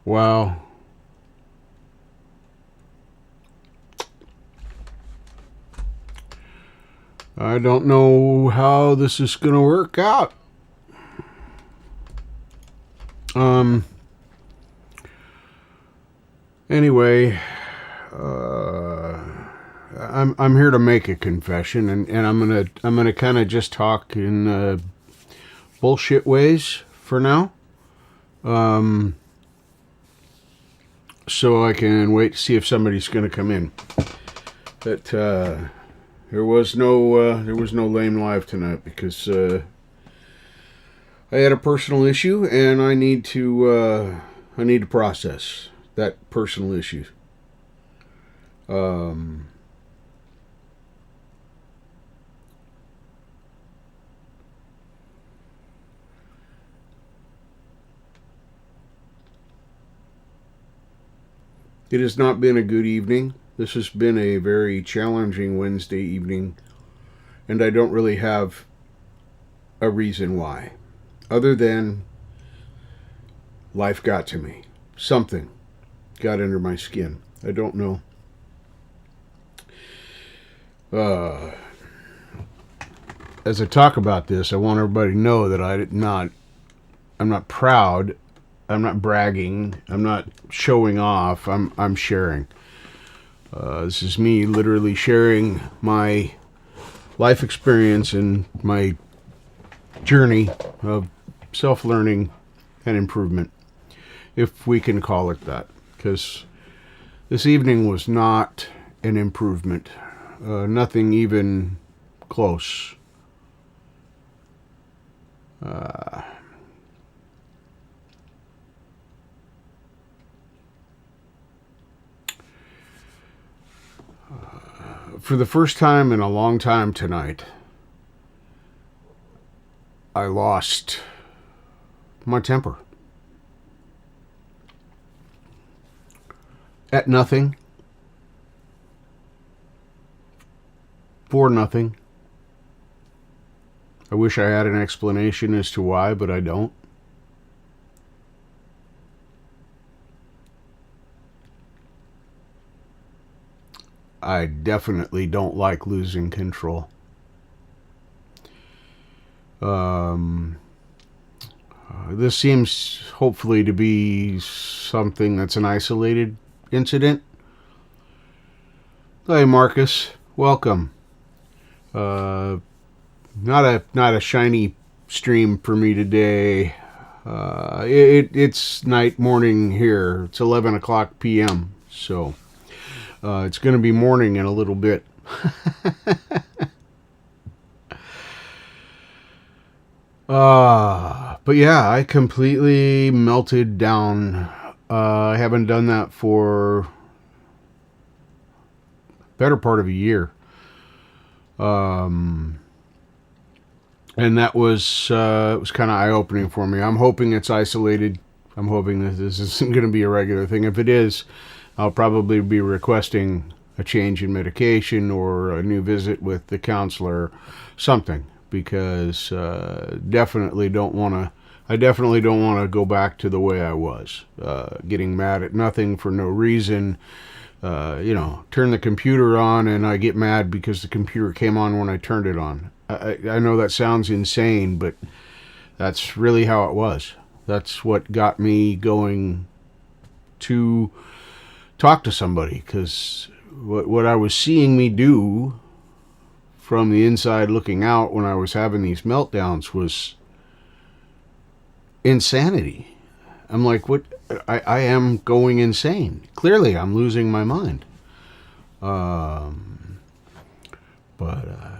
Wow. I don't know how this is going to work out. Anyway, I'm here to make a confession, and I'm gonna kind of just talk in bullshit ways for now. So I can wait to see if somebody's going to come in. But there was no lame live tonight because I had a personal issue and I need to process that personal issue. It has not been a good evening. This has been a very challenging Wednesday evening, and I don't really have a reason why, other than life got to me. Something got under my skin. I don't know. As I talk about this, I want everybody to know that I'm not proud. I'm not bragging. I'm not showing off. I'm sharing. This is me literally sharing my life experience and my journey of self-learning and improvement, if we can call it that, because this evening was not an improvement. Nothing even close. For the first time in a long time tonight, I lost my temper. At nothing. For nothing. I wish I had an explanation as to why, but I don't. I definitely don't like losing control. This seems hopefully to be something that's an isolated incident. Hey, Marcus, welcome. Not a shiny stream for me today. It's morning here. It's 11 o'clock p.m. So it's going to be morning in a little bit. But yeah, I completely melted down. I haven't done that for better part of a year. And that was it was kind of eye-opening for me. I'm hoping it's isolated. I'm hoping that this isn't going to be a regular thing. If it is, I'll probably be requesting a change in medication or a new visit with the counselor, something, because definitely don't want to. I definitely don't want to go back to the way I was, getting mad at nothing for no reason. Turn the computer on and I get mad because the computer came on when I turned it on. I know that sounds insane, but that's really how it was. That's what got me going to talk to somebody, because what I was seeing me do from the inside looking out when I was having these meltdowns was insanity. I'm like, what? I am going insane. Clearly, I'm losing my mind.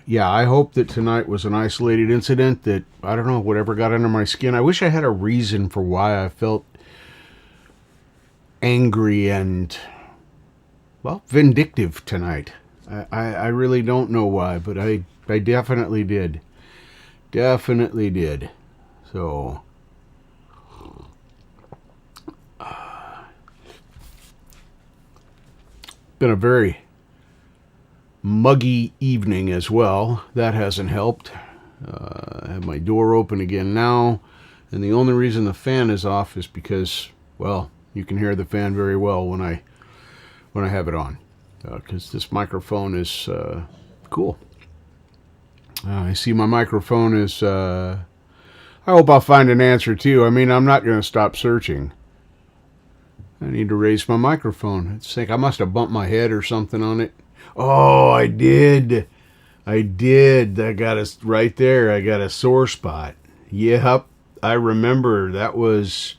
Yeah, I hope that tonight was an isolated incident, that, I don't know, whatever got under my skin. I wish I had a reason for why I felt angry and, well, vindictive tonight. I really don't know why, but I definitely did. Definitely did. So, been a very muggy evening as well. That hasn't helped. I have my door open again now, and the only reason the fan is off is because, well, You can hear the fan very well when I have it on, because this microphone is cool. I see my microphone is. I hope I'll find an answer too. I mean, I'm not going to stop searching. I need to raise my microphone. I think I must have bumped my head or something on it. Oh, I did. I got it right there. I got a sore spot. Yep. I remember that was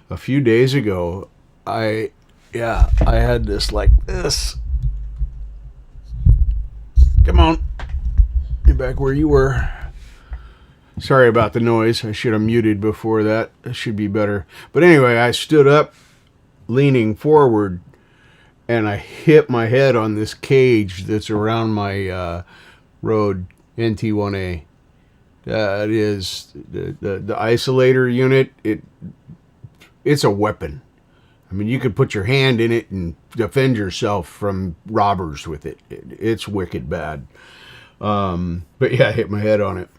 a few days ago. I had this like this. Come on. Get back where you were. Sorry about the noise. I should have muted before that. That should be better. But anyway, I stood up, leaning forward, and I hit my head on this cage that's around my Rode NT1A. It is the isolator unit. It's a weapon. I mean, you could put your hand in it and defend yourself from robbers with it. It's wicked bad. But yeah, I hit my head on it.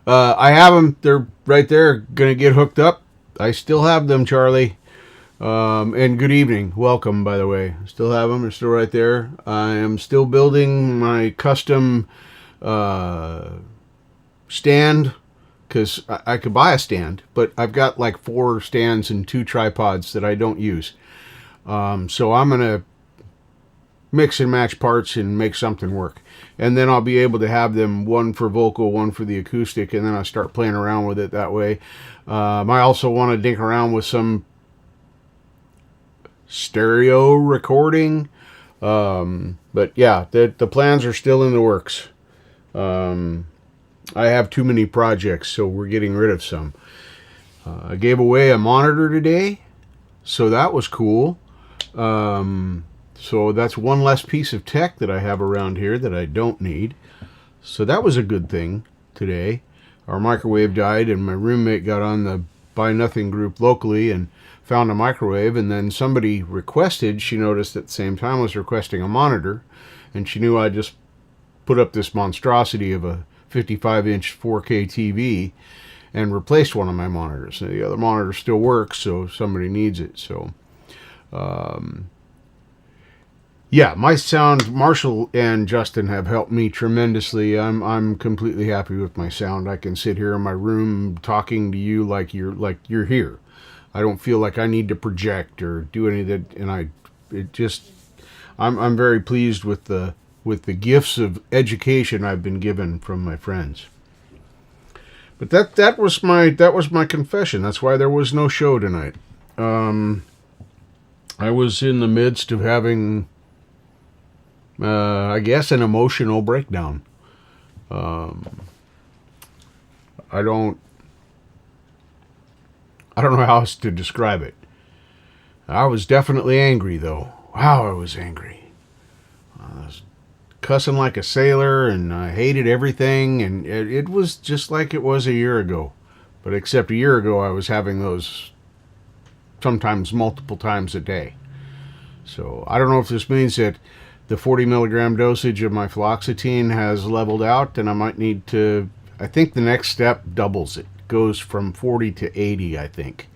I have them. They're right there, gonna get hooked up. I still have them, Charlie. And good evening. Welcome, by the way. Still have them. They're still right there. I am still building my custom stand, because I could buy a stand, but I've got like 4 stands and 2 tripods that I don't use. So I'm going to mix and match parts and make something work. And then I'll be able to have them, one for vocal, one for the acoustic, and then I'll start playing around with it that way. I also want to dink around with some stereo recording. But yeah, the plans are still in the works. I have too many projects, so we're getting rid of some. I gave away a monitor today, so that was cool. So that's one less piece of tech that I have around here that I don't need. So that was a good thing today. Our microwave died, and my roommate got on the Buy Nothing group locally and found a microwave, and then somebody requested, she noticed at the same time was requesting a monitor, and she knew I just put up this monstrosity of a 55-inch 4K TV and replaced one of my monitors. And the other monitor still works, so somebody needs it. So yeah, my sound, Marshall and Justin have helped me tremendously. I'm completely happy with my sound. I can sit here in my room talking to you like you're here. I don't feel like I need to project or do any of that, and I'm very pleased with the gifts of education I've been given from my friends. But that was my confession. That's why there was no show tonight. I was in the midst of having, I guess, an emotional breakdown. I don't know how else to describe it. I was definitely angry, though. Wow, I was angry. I was cussing like a sailor, and I hated everything, and it was just like it was a year ago. But except a year ago, I was having those sometimes multiple times a day. So I don't know if this means that the 40 milligram dosage of my fluoxetine has leveled out, and I might need to, I think the next step doubles it. Goes from 40 to 80, I think.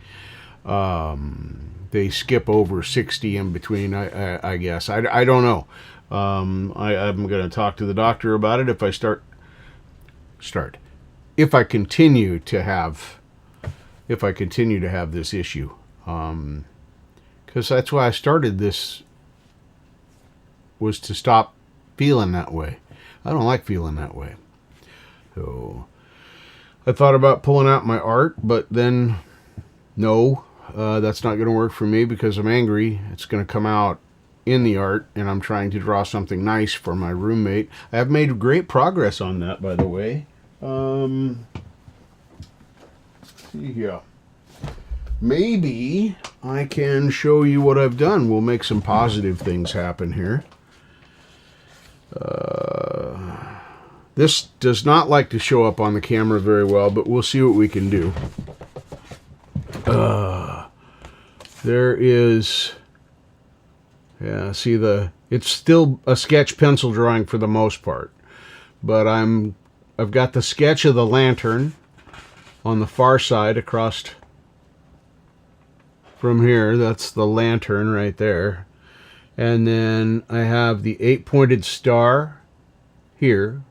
They skip over 60 in between, I guess. I don't know. I'm going to talk to the doctor about it if I if I continue to have this issue. Because that's why I started this, was to stop feeling that way. I don't like feeling that way. So I thought about pulling out my art, but then no, that's not going to work for me because I'm angry. It's going to come out in the art, and I'm trying to draw something nice for my roommate. I have made great progress on that, by the way. Let's see here. Maybe I can show you what I've done. We'll make some positive things happen here. This does not like to show up on the camera very well, but we'll see what we can do. There is, yeah, see it's still a sketch pencil drawing for the most part, but I've got the sketch of the lantern on the far side across from here. That's the lantern right there. And then I have the 8-pointed star here.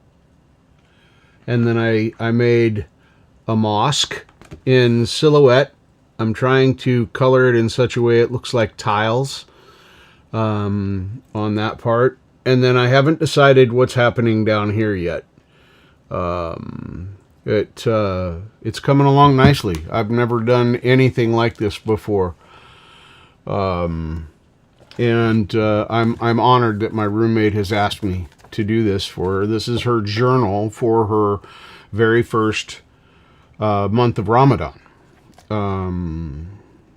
And then I made a mosque in silhouette. I'm trying to color it in such a way it looks like tiles on that part. And then I haven't decided what's happening down here yet. It's coming along nicely. I've never done anything like this before. And I'm honored that my roommate has asked me to do this for her. This is her journal for her very first month of Ramadan.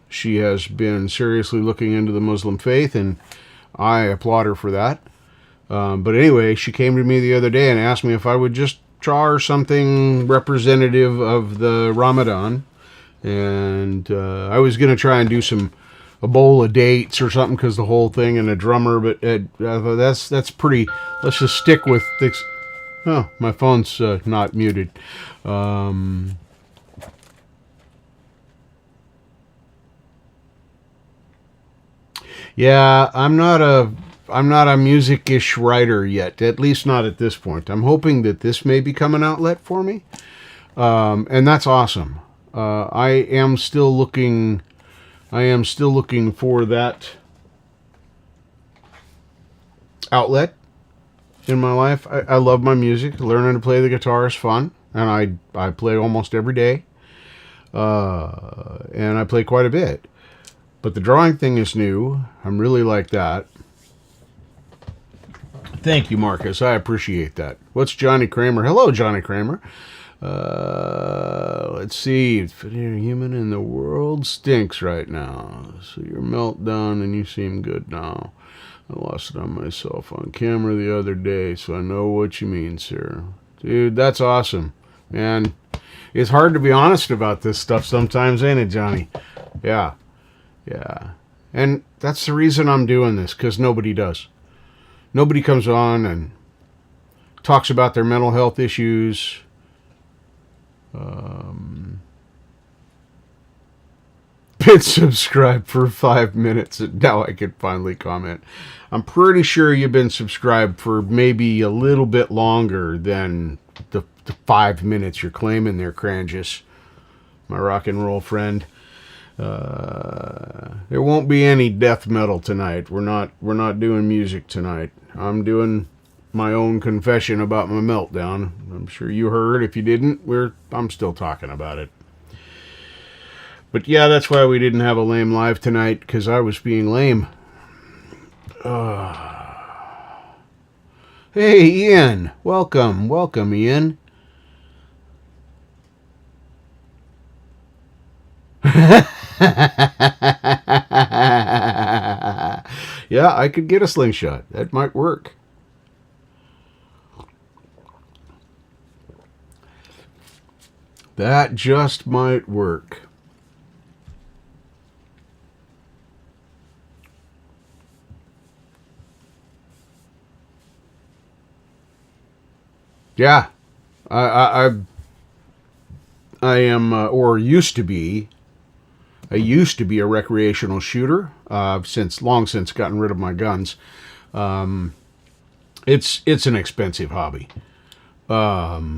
She has been seriously looking into the Muslim faith, and I applaud her for that. But anyway, she came to me the other day and asked me if I would just draw her something representative of the Ramadan. And I was going to try and do a bowl of dates or something, because the whole thing, and a drummer, but that's pretty. Let's just stick with this. Oh, my phone's not muted. Yeah, I'm not a music-ish writer yet, at least not at this point. I'm hoping that this may become an outlet for me, and that's awesome. I am still looking for that outlet in my life. I love my music. Learning to play the guitar is fun, and I play almost every day, and I play quite a bit. But the drawing thing is new. I'm really like that. Thank you, Marcus. I appreciate that. What's Johnny Kramer? Hello, Johnny Kramer. Let's see. Human in the world stinks right now. So your meltdown, and you seem good now. I lost it on myself on camera the other day, so I know what you mean, sir. Dude, that's awesome. Man, it's hard to be honest about this stuff sometimes, ain't it, Johnny? Yeah. Yeah. And that's the reason I'm doing this, because nobody does. Nobody comes on and talks about their mental health issues. Been subscribed for 5 minutes, and now I can finally comment. I'm pretty sure you've been subscribed for maybe a little bit longer than the 5 minutes you're claiming there, Crangus, my rock and roll friend. There won't be any death metal tonight. We're not doing music tonight. I'm doing my own confession about my meltdown. I'm sure you heard. If you didn't, I'm still talking about it. But yeah, that's why we didn't have a lame live tonight, because I was being lame. Hey, Ian. Welcome, Ian. Yeah, I could get a slingshot. That might work. That just might work. Yeah, I am, or used to be. I used to be a recreational shooter. Long since gotten rid of my guns. It's an expensive hobby. But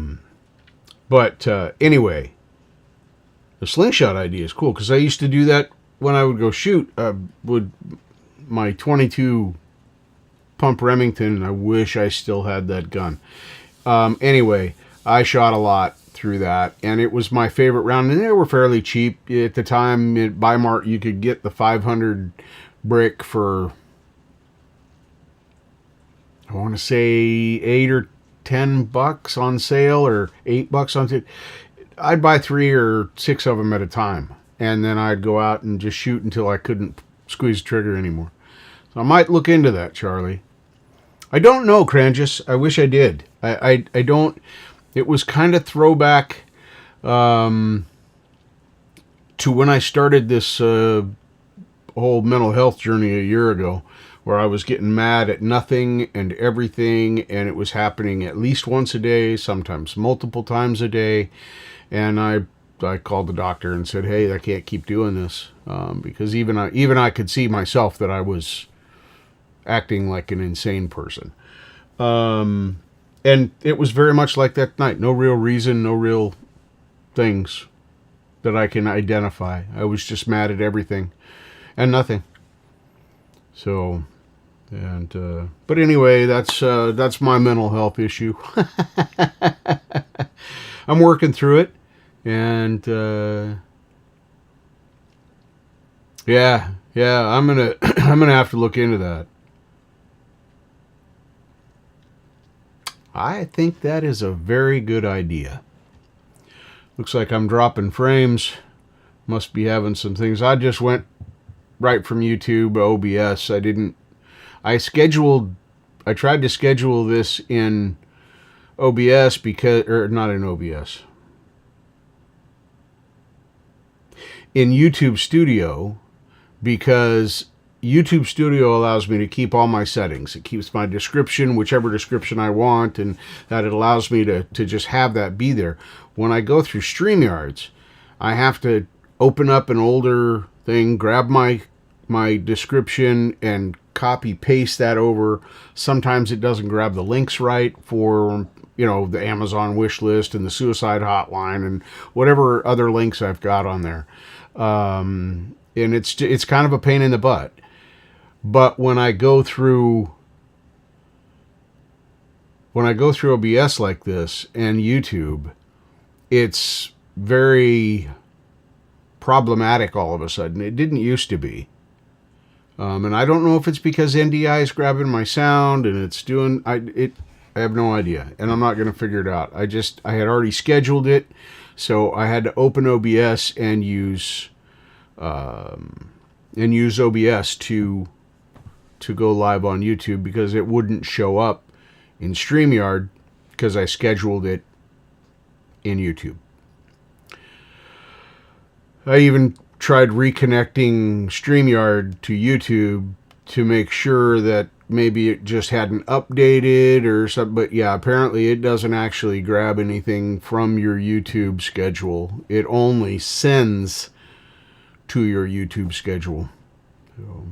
anyway, the slingshot idea is cool, because I used to do that when I would go shoot. Would my 22 pump Remington. I wish I still had that gun. Anyway, I shot a lot through that, and it was my favorite round, and they were fairly cheap at the time. At Bi-Mart, you could get the 500 brick for, I want to say, $8 or $10 on sale, or $8 on sale. I'd buy 3 or 6 of them at a time, and then I'd go out and just shoot until I couldn't squeeze the trigger anymore. So I might look into that, Charlie. I don't know, Crangus. I wish I did. I don't. It was kind of throwback to when I started this whole mental health journey a year ago, where I was getting mad at nothing and everything, and it was happening at least once a day, sometimes multiple times a day. And I I called the doctor and said, "Hey, I can't keep doing this," because even I could see myself that I was acting like an insane person. And it was very much like that night. No real reason, no real things that I can identify. I was just mad at everything and nothing. So, but anyway, that's my mental health issue. I'm working through it, and yeah, I'm gonna I'm gonna have to look into that. I think that is a very good idea. Looks like I'm dropping frames. Must be having some things. I just went right from YouTube OBS. I tried to schedule this in OBS because, or not in OBS, in YouTube Studio, because YouTube Studio allows me to keep all my settings. It keeps my description, whichever description I want, and that it allows me to just have that be there. When I go through StreamYards, I have to open up an older thing, grab my description, and copy paste that over. Sometimes it doesn't grab the links right for, the Amazon wish list and the suicide hotline and whatever other links I've got on there. And it's kind of a pain in the butt. But when I go through OBS like this and YouTube, it's very problematic all of a sudden. It didn't used to be. And I don't know if it's because NDI is grabbing my sound and it's doing I have no idea, and I'm not going to figure it out. I had already scheduled it, so I had to open OBS and use OBS to go live on YouTube, because it wouldn't show up in StreamYard because I scheduled it in YouTube. I even tried reconnecting StreamYard to YouTube to make sure that maybe it just hadn't updated or something. But yeah, apparently it doesn't actually grab anything from your YouTube schedule. It only sends to your YouTube schedule. So.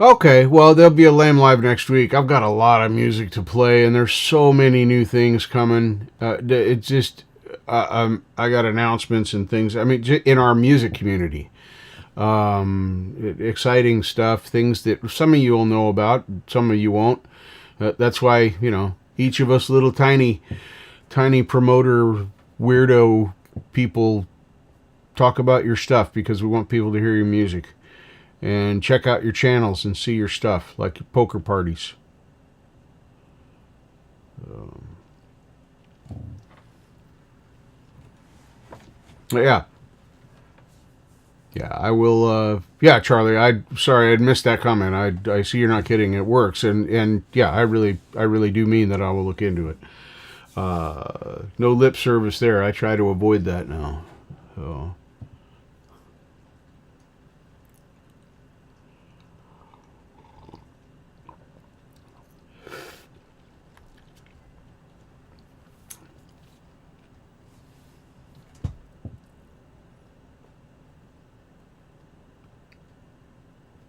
Okay, well, there'll be a Lame Live next week. I've got a lot of music to play, and there's so many new things coming. It's just, I got announcements and things. I mean, in our music community. Exciting stuff, things that some of you will know about, some of you won't. That's why, each of us little tiny promoter weirdo people talk about your stuff, because we want people to hear your music and check out your channels and see your stuff, like your poker parties. Yeah, I will. Yeah, Charlie. Sorry, I'd missed that comment. I see you're not kidding. It works, and yeah, I really do mean that. I will look into it. No lip service there. I try to avoid that now. So.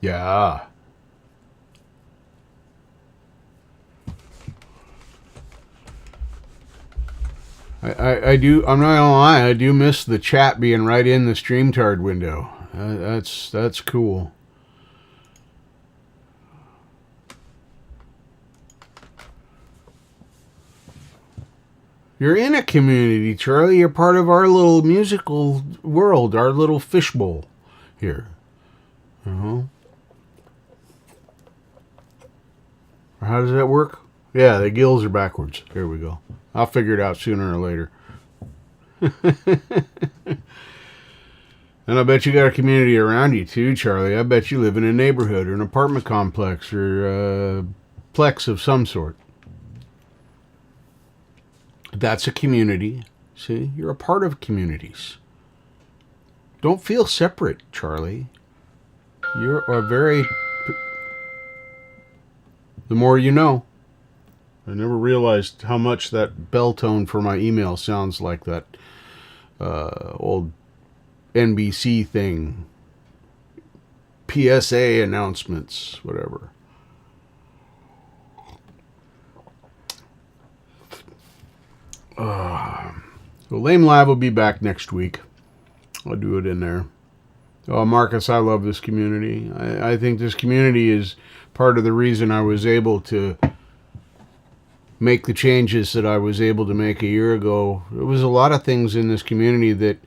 Yeah. I do. I'm not gonna lie. I do miss the chat being right in the StreamYard window. That's cool. You're in a community, Charlie. You're part of our little musical world, our little fishbowl here. How does that work? Yeah, the gills are backwards. There we go. I'll figure it out sooner or later. And I bet you got a community around you too, Charlie. I bet you live in a neighborhood or an apartment complex or a plex of some sort. That's a community. See, you're a part of communities. Don't feel separate, Charlie. You're a very... The more you know. I never realized how much that bell tone for my email sounds like that old NBC thing. PSA announcements, whatever. So Lame Live will be back next week. I'll do it in there. Oh, Marcus, I love this community. I think this community is part of the reason I was able to make the changes that I was able to make a year ago. There was a lot of things in this community that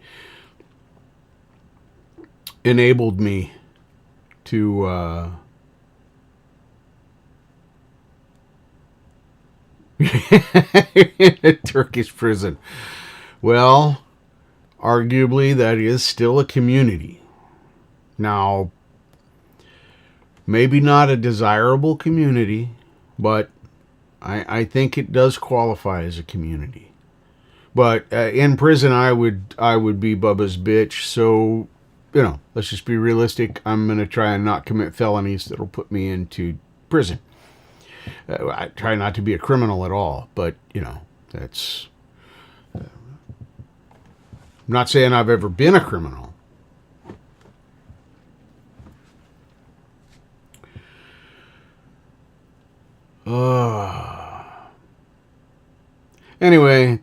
enabled me to in a Turkish prison. Well, arguably that is still a community. Now, maybe not a desirable community, but I think it does qualify as a community. But in prison, I would be Bubba's bitch. So, let's just be realistic. I'm gonna try and not commit felonies that'll put me into prison. I try not to be a criminal at all, but that's. I'm not saying I've ever been a criminal. Anyway,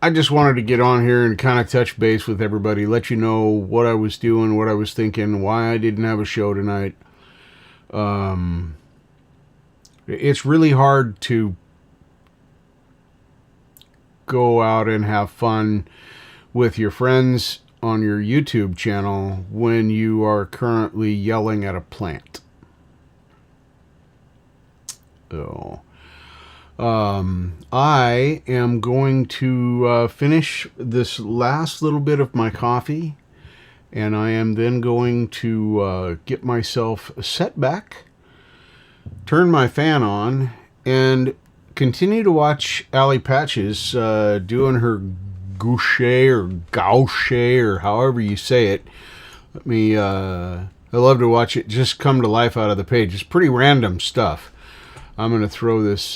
I just wanted to get on here and kind of touch base with everybody, let you know what I was doing, what I was thinking, why I didn't have a show tonight. It's really hard to go out and have fun with your friends on your YouTube channel when you are currently yelling at a plant. So, I am going to finish this last little bit of my coffee, and I am then going to get myself set back, turn my fan on, and continue to watch Allie Patches doing her gauche or however you say it. I love to watch it just come to life out of the page. It's pretty random stuff. I'm going to throw this,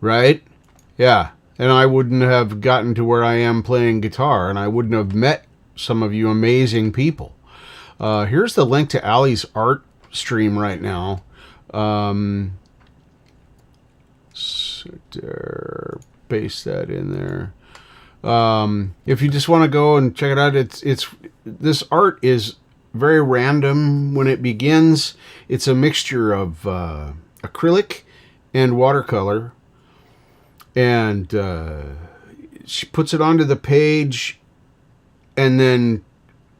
right? Yeah. And I wouldn't have gotten to where I am playing guitar, and I wouldn't have met some of you amazing people. Here's the link to Allie's art stream right now. Paste that in there. If you just want to go and check it out, it's this art is very random when it begins. It's a mixture of acrylic and watercolor, and she puts it onto the page and then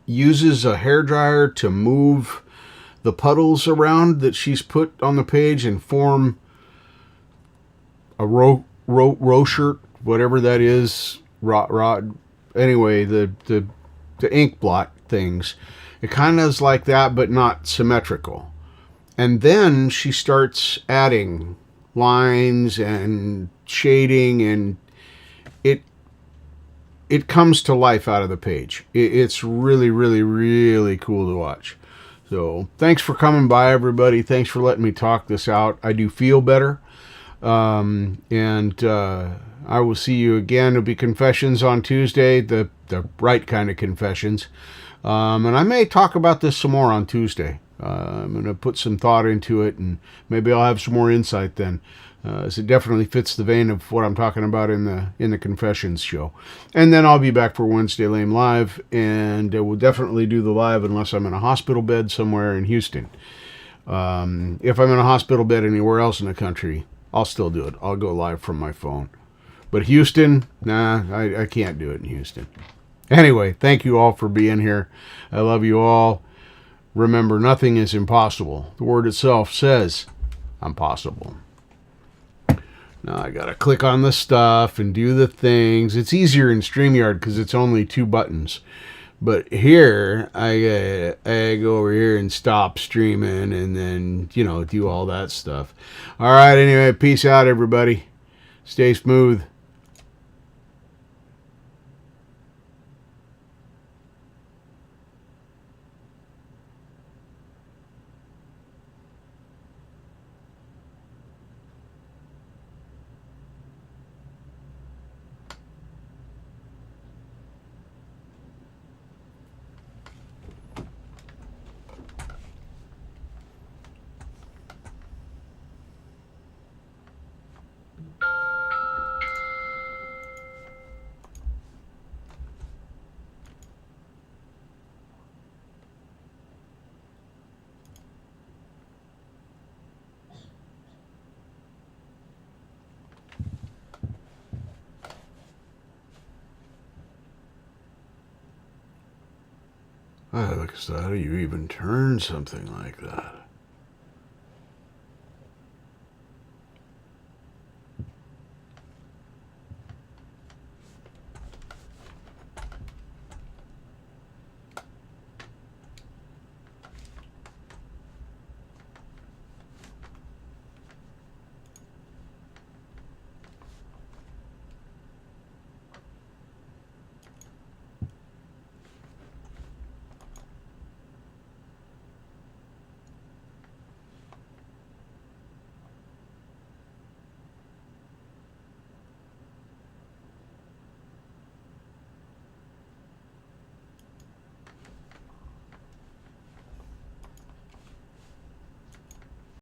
uses a hairdryer to move the puddles around that she's put on the page and form a row shirt, whatever that is. Anyway, the ink blot things. It kind of is like that, but not symmetrical. And then she starts adding lines and shading, and it comes to life out of the page. It's really, really, really cool to watch. So thanks for coming by, everybody. Thanks for letting me talk this out. I do feel better. And I will see you again. It'll be confessions on Tuesday, the right kind of confessions. And I may talk about this some more on Tuesday. I'm going to put some thought into it, and maybe I'll have some more insight then. As it definitely fits the vein of what I'm talking about in the confessions show. And then I'll be back for Wednesday Lame Live, and we'll definitely do the live unless I'm in a hospital bed somewhere in Houston. If I'm in a hospital bed anywhere else in the country, I'll still do it. I'll go live from my phone. But Houston, nah, I can't do it in Houston. Anyway, thank you all for being here. I love you all. Remember, nothing is impossible. The word itself says, I'm possible. Now I gotta click on the stuff and do the things. It's easier in StreamYard because it's only 2 buttons. But here, I go over here and stop streaming and then, do all that stuff. All right, anyway, peace out, everybody. Stay smooth. How do you even turn something like that?